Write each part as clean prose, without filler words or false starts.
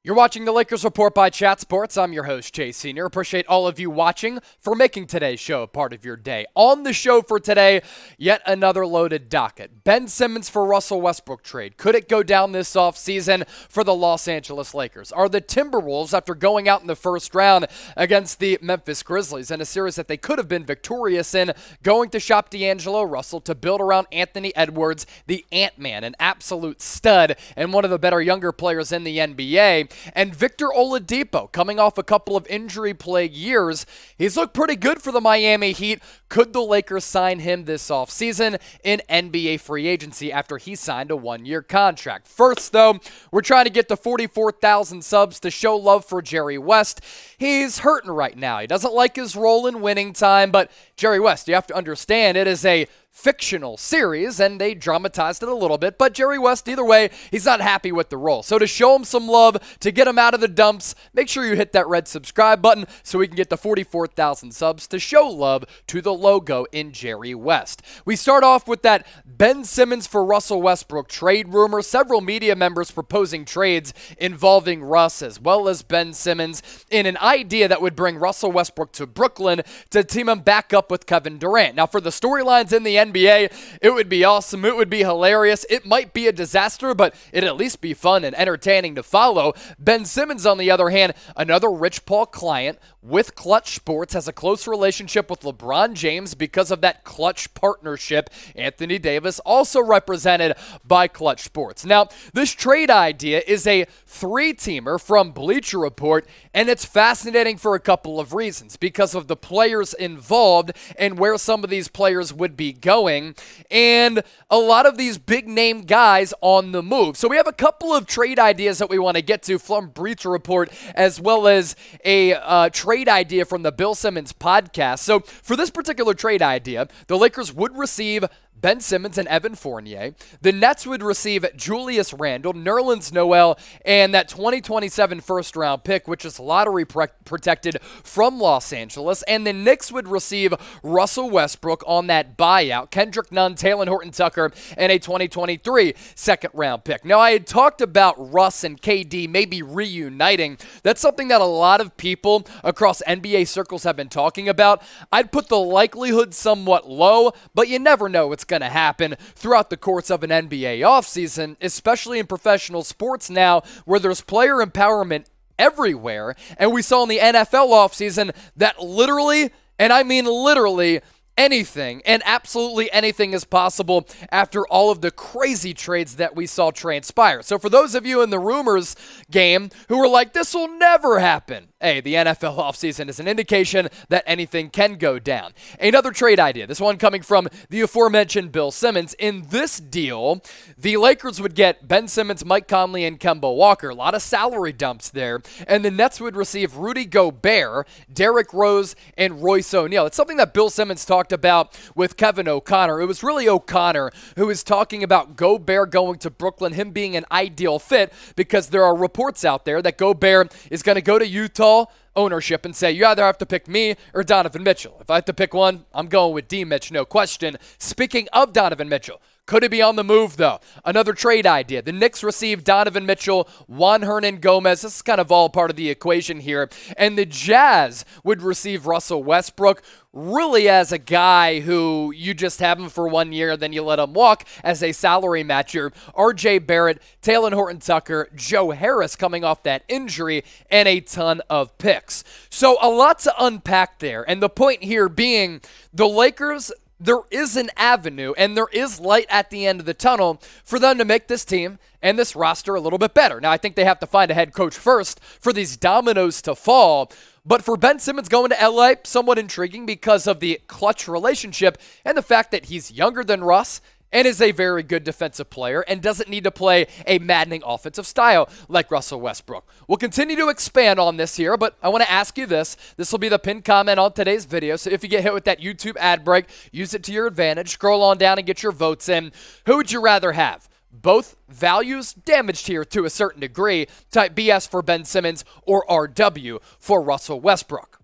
You're watching the Lakers Report by Chat Sports. I'm your host, Chase Sr. Appreciate all of you watching for making today's show a part of your day. On the show for today, yet another loaded docket. Ben Simmons for Russell Westbrook trade. Could it go down this offseason for the Los Angeles Lakers? Are the Timberwolves, after going out in the first round against the Memphis Grizzlies in a series that they could have been victorious in, going to shop D'Angelo Russell to build around Anthony Edwards, the Ant-Man, an absolute stud and one of the better younger players in the NBA? And Victor Oladipo, coming off a couple of injury-plagued years, he's looked pretty good for the Miami Heat. Could the Lakers sign him this offseason in NBA free agency after he signed a one-year contract? First, though, we're trying to get to 44,000 subs to show love for Jerry West. He's hurting right now. He doesn't like his role in winning time, but Jerry West, you have to understand, it is a fictional series, and they dramatized it a little bit, but Jerry West, either way, he's not happy with the role. So to show him some love, to get him out of the dumps, make sure you hit that red subscribe button so we can get the 44,000 subs to show love to the logo in Jerry West. We start off with that Ben Simmons for Russell Westbrook trade rumor. Several media members proposing trades involving Russ as well as Ben Simmons in an idea that would bring Russell Westbrook to Brooklyn to team him back up with Kevin Durant. Now, for the storylines in the NBA, it would be awesome. It would be hilarious. It might be a disaster, but it'd at least be fun and entertaining to follow. Ben Simmons, on the other hand, another Rich Paul client with Clutch Sports, has a close relationship with LeBron James because of that Clutch partnership. Anthony Davis also represented by Clutch Sports. Now, this trade idea is a three-teamer from Bleacher Report, and it's fascinating for a couple of reasons because of the players involved and where some of these players would be going, and a lot of these big-name guys on the move. So we have a couple of trade ideas that we want to get to from Bleacher Report, as well as a trade idea from the Bill Simmons podcast. So for this particular trade idea, the Lakers would receive Ben Simmons and Evan Fournier. The Nets would receive Julius Randle, Nerlens Noel, and that 2027 first-round pick, which is lottery protected from Los Angeles. And the Knicks would receive Russell Westbrook on that buyout, Kendrick Nunn, Talen Horton-Tucker, and a 2023 second-round pick. Now, I had talked about Russ and KD maybe reuniting. That's something that a lot of people across NBA circles have been talking about. I'd put the likelihood somewhat low, but you never know what's going to happen throughout the course of an NBA offseason, especially in professional sports now where there's player empowerment everywhere. And we saw in the NFL offseason that literally, and I mean literally, anything and absolutely anything is possible after all of the crazy trades that we saw transpire. So for those of you in the rumors game who are like, this will never happen, hey, the NFL offseason is an indication that anything can go down. Another trade idea, this one coming from the aforementioned Bill Simmons. In this deal, the Lakers would get Ben Simmons, Mike Conley, and Kemba Walker. A lot of salary dumps there. And the Nets would receive Rudy Gobert, Derrick Rose, and Royce O'Neal. It's something that Bill Simmons talked about with Kevin O'Connor. It was really O'Connor who was talking about Gobert going to Brooklyn, him being an ideal fit, because there are reports out there that Gobert is going to go to Utah ownership and say, you either have to pick me or Donovan Mitchell. If I have to pick one, I'm going with D-Mitch, no question. Speaking of Donovan Mitchell, could he be on the move, though? Another trade idea. The Knicks received Donovan Mitchell, Juan Hernan-Gomez. This is kind of all part of the equation here. And the Jazz would receive Russell Westbrook, really as a guy who you just have him for 1 year, then you let him walk as a salary matcher. R.J. Barrett, Talen Horton-Tucker, Joe Harris coming off that injury, and a ton of picks. So a lot to unpack there. And the point here being the Lakers, there is an avenue and there is light at the end of the tunnel for them to make this team and this roster a little bit better. Now, I think they have to find a head coach first for these dominoes to fall. But for Ben Simmons going to LA, somewhat intriguing because of the Clutch relationship and the fact that he's younger than Russ and is a very good defensive player and doesn't need to play a maddening offensive style like Russell Westbrook. We'll continue to expand on this here, but I want to ask you this. This will be the pinned comment on today's video, so if you get hit with that YouTube ad break, use it to your advantage. Scroll on down and get your votes in. Who would you rather have? Both values damaged here to a certain degree. Type BS for Ben Simmons or RW for Russell Westbrook.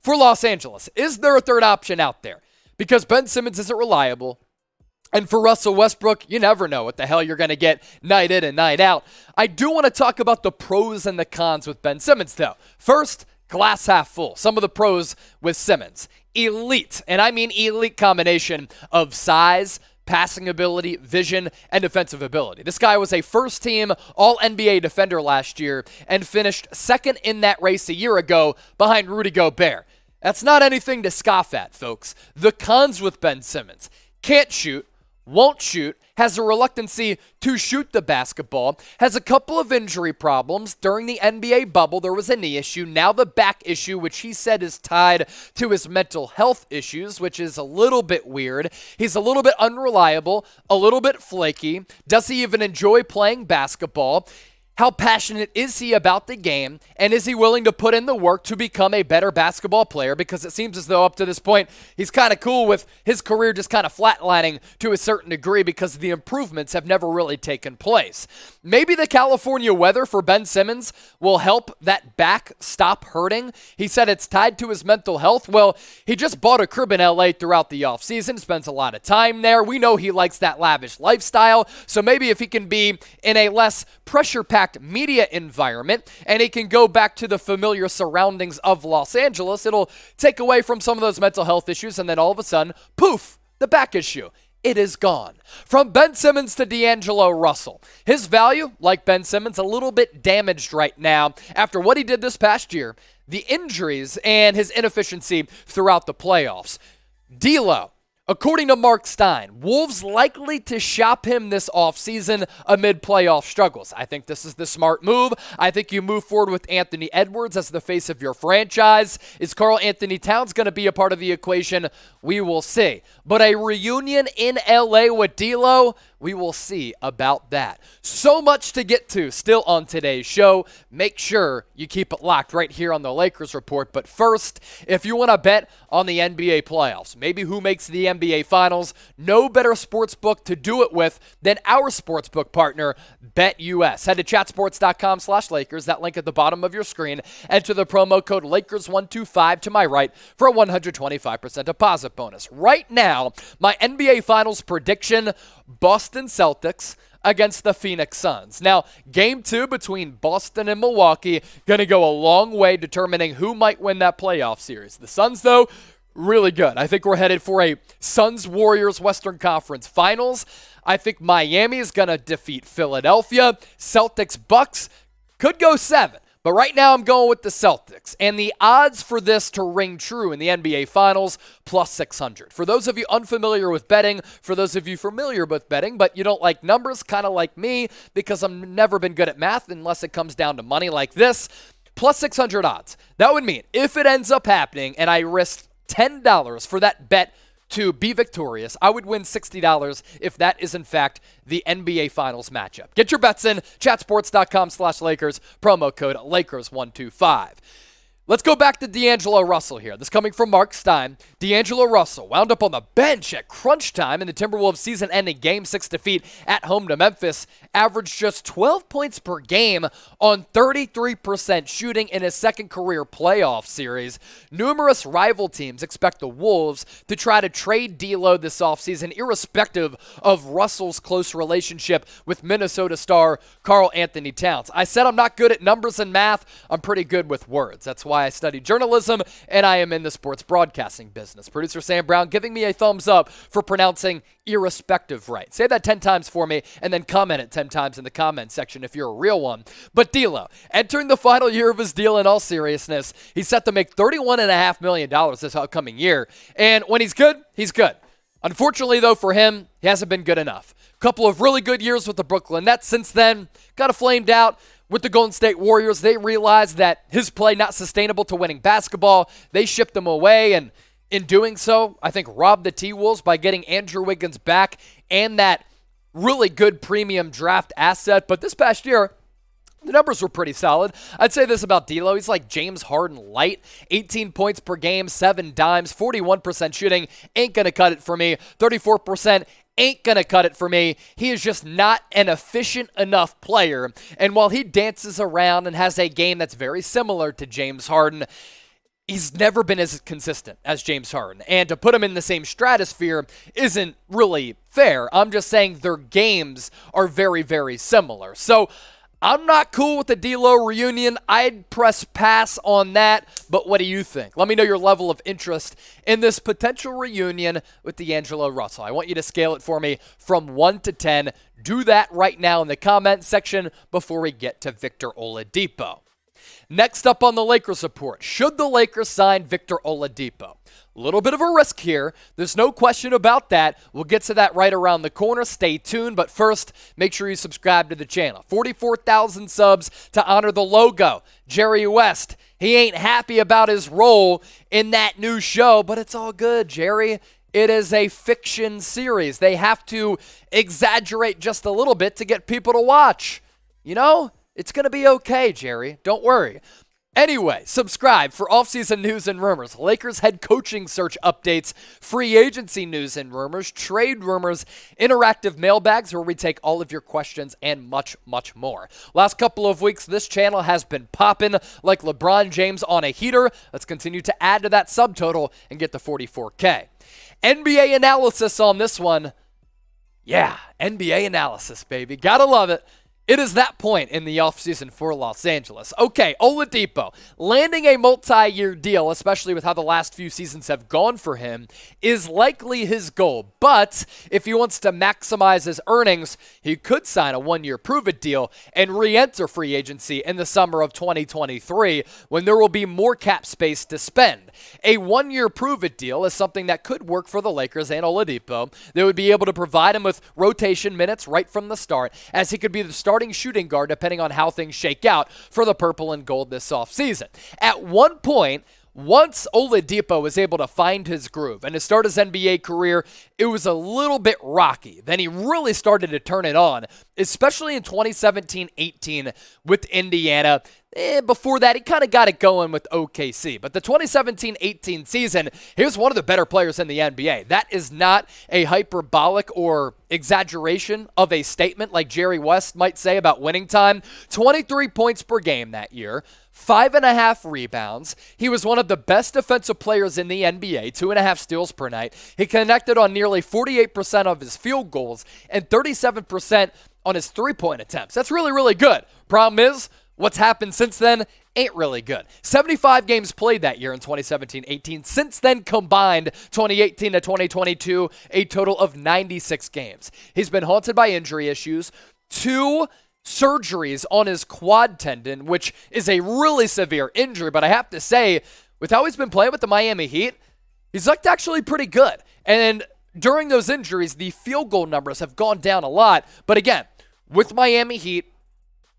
For Los Angeles, is there a third option out there? because Ben Simmons isn't reliable. And for Russell Westbrook, you never know what the hell you're going to get night in and night out. I do want to talk about the pros and the cons with Ben Simmons, though. First, glass half full. Some of the pros with Simmons. Elite, and I mean elite combination of size, passing ability, vision, and defensive ability. This guy was a first-team All-NBA defender last year and finished second in that race a year ago behind Rudy Gobert. That's not anything to scoff at, folks. The cons with Ben Simmons: can't shoot, won't shoot, has a reluctancy to shoot the basketball, has a couple of injury problems. During the NBA bubble, there was a knee issue. Now the back issue, which he said is tied to his mental health issues, which is a little bit weird. He's a little bit unreliable, a little bit flaky. Does he even enjoy playing basketball? How passionate is he about the game, and is he willing to put in the work to become a better basketball player? Because it seems as though up to this point, he's kind of cool with his career just kind of flatlining to a certain degree because the improvements have never really taken place. Maybe the California weather for Ben Simmons will help that back stop hurting. He said it's tied to his mental health. Well, he just bought a crib in LA throughout the offseason, spends a lot of time there. We know he likes that lavish lifestyle, so maybe if he can be in a less pressure-packed media environment and he can go back to the familiar surroundings of Los Angeles, it'll take away from some of those mental health issues, and then all of a sudden, poof, the back issue. It is gone. From Ben Simmons to D'Angelo Russell. His value, like Ben Simmons, a little bit damaged right now after what he did this past year, the injuries, and his inefficiency throughout the playoffs. D'Lo, according to Marc Stein, Wolves likely to shop him this offseason amid playoff struggles. I think this is the smart move. I think you move forward with Anthony Edwards as the face of your franchise. Is Karl Anthony Towns going to be a part of the equation? We will see. But a reunion in LA with D'Lo, we will see about that. So much to get to still on today's show. Make sure you keep it locked right here on the Lakers Report. But first, if you want to bet on the NBA playoffs, maybe who makes the NBA Finals, no better sportsbook to do it with than our sportsbook partner, BetUS. Head to chatsports.com/Lakers, that link at the bottom of your screen. Enter the promo code Lakers125 to my right for a 125% deposit bonus. Right now, my NBA Finals prediction: Boston Celtics against the Phoenix Suns. Now, game 2 between Boston and Milwaukee going to go a long way determining who might win that playoff series. The Suns, though, really good. I think we're headed for a Suns-Warriors Western Conference Finals. I think Miami is going to defeat Philadelphia. Celtics-Bucks could go 7. But right now I'm going with the Celtics. And the odds for this to ring true in the NBA Finals, plus 600. For those of you unfamiliar with betting, for those of you familiar with betting, but you don't like numbers, kind of like me, because I've never been good at math unless it comes down to money like this, plus 600 odds. That would mean if it ends up happening and I risked $10 for that bet to be victorious, I would win $60 if that is in fact the NBA Finals matchup. Get your bets in, chatsports.com/Lakers, promo code Lakers125. Let's go back to D'Angelo Russell here. This coming from Marc Stein. D'Angelo Russell wound up on the bench at crunch time in the Timberwolves season-ending Game 6 defeat at home to Memphis. Averaged just 12 points per game on 33% shooting in his second career playoff series. Numerous rival teams expect the Wolves to try to trade D'Lo this offseason, irrespective of Russell's close relationship with Minnesota star Karl Anthony Towns. I said I'm not good at numbers and math. I'm pretty good with words. That's why I study journalism, and I am in the sports broadcasting business. Producer Sam Brown giving me a thumbs up for pronouncing irrespective right. Say that 10 times for me, and then comment it 10 times in the comment section if you're a real one. But D'Lo, entering the final year of his deal in all seriousness, he's set to make $31.5 million this upcoming year. And when he's good, he's good. Unfortunately, though, for him, he hasn't been good enough. Couple of really good years with the Brooklyn Nets since then. Got flamed out with the Golden State Warriors. They realized that his play not sustainable to winning basketball. They shipped him away, and in doing so, I think robbed the T-Wolves by getting Andrew Wiggins back and that really good premium draft asset. But this past year, the numbers were pretty solid. I'd say this about D'Lo. He's like James Harden light. 18 points per game, 7 dimes, 41% shooting. Ain't going to cut it for me. 34% ain't going to cut it for me. He is just not an efficient enough player. And while he dances around and has a game that's very similar to James Harden, he's never been as consistent as James Harden. And to put him in the same stratosphere isn't really fair. I'm just saying their games are very, very similar. So I'm not cool with the D'Lo reunion. I'd press pass on that. But what do you think? Let me know your level of interest in this potential reunion with D'Angelo Russell. I want you to scale it for me from 1 to 10. Do that right now in the comment section before we get to Victor Oladipo. Next up on the Lakers report, should the Lakers sign Victor Oladipo? A little bit of a risk here. There's no question about that. We'll get to that right around the corner. Stay tuned. But first, make sure you subscribe to the channel. 44,000 subs to honor the logo. Jerry West, he ain't happy about his role in that new show, but it's all good, Jerry. It is a fiction series. They have to exaggerate just a little bit to get people to watch. You know? It's going to be okay, Jerry. Don't worry. Anyway, subscribe for offseason news and rumors, Lakers head coaching search updates, free agency news and rumors, trade rumors, interactive mailbags where we take all of your questions, and much, much more. Last couple of weeks, this channel has been popping like LeBron James on a heater. Let's continue to add to that subtotal and get to 44K. NBA analysis on this one. Yeah, NBA analysis, baby. Gotta love it. It is that point in the offseason for Los Angeles. Okay, Oladipo, landing a multi-year deal, especially with how the last few seasons have gone for him, is likely his goal. But if he wants to maximize his earnings, he could sign a one-year prove-it deal and re-enter free agency in the summer of 2023 when there will be more cap space to spend. A one-year prove-it deal is something that could work for the Lakers and Oladipo. They would be able to provide him with rotation minutes right from the start, as he could be the starting shooting guard depending on how things shake out for the purple and gold this offseason. At one point, once Oladipo was able to find his groove and to start his NBA career, it was a little bit rocky. Then he really started to turn it on, especially in 2017-18 with Indiana. Before that, he kind of got it going with OKC. But the 2017-18 season, he was one of the better players in the NBA. That is not a hyperbolic or exaggeration of a statement like Jerry West might say about winning time. 23 points per game that year. 5.5 rebounds. He was one of the best defensive players in the NBA, 2.5 steals per night. He connected on nearly 48% of his field goals and 37% on his three-point attempts. That's really, really good. Problem is, what's happened since then ain't really good. 75 games played that year in 2017-18. Since then combined, 2018 to 2022, a total of 96 games. He's been haunted by injury issues. 2 surgeries on his quad tendon, which is a really severe injury. But I have to say, with how he's been playing with the Miami Heat, he's looked actually pretty good. And during those injuries, the field goal numbers have gone down a lot. But again, with Miami Heat,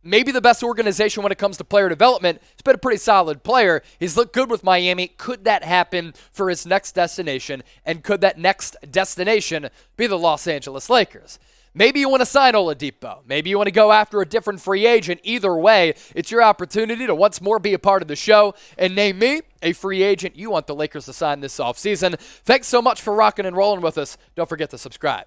maybe the best organization when it comes to player development. He's been a pretty solid player. He's looked good with Miami. Could that happen for his next destination? And could that next destination be the Los Angeles Lakers? Maybe you want to sign Oladipo. Maybe you want to go after a different free agent. Either way, it's your opportunity to once more be a part of the show and name me a free agent you want the Lakers to sign this offseason. Thanks so much for rocking and rolling with us. Don't forget to subscribe.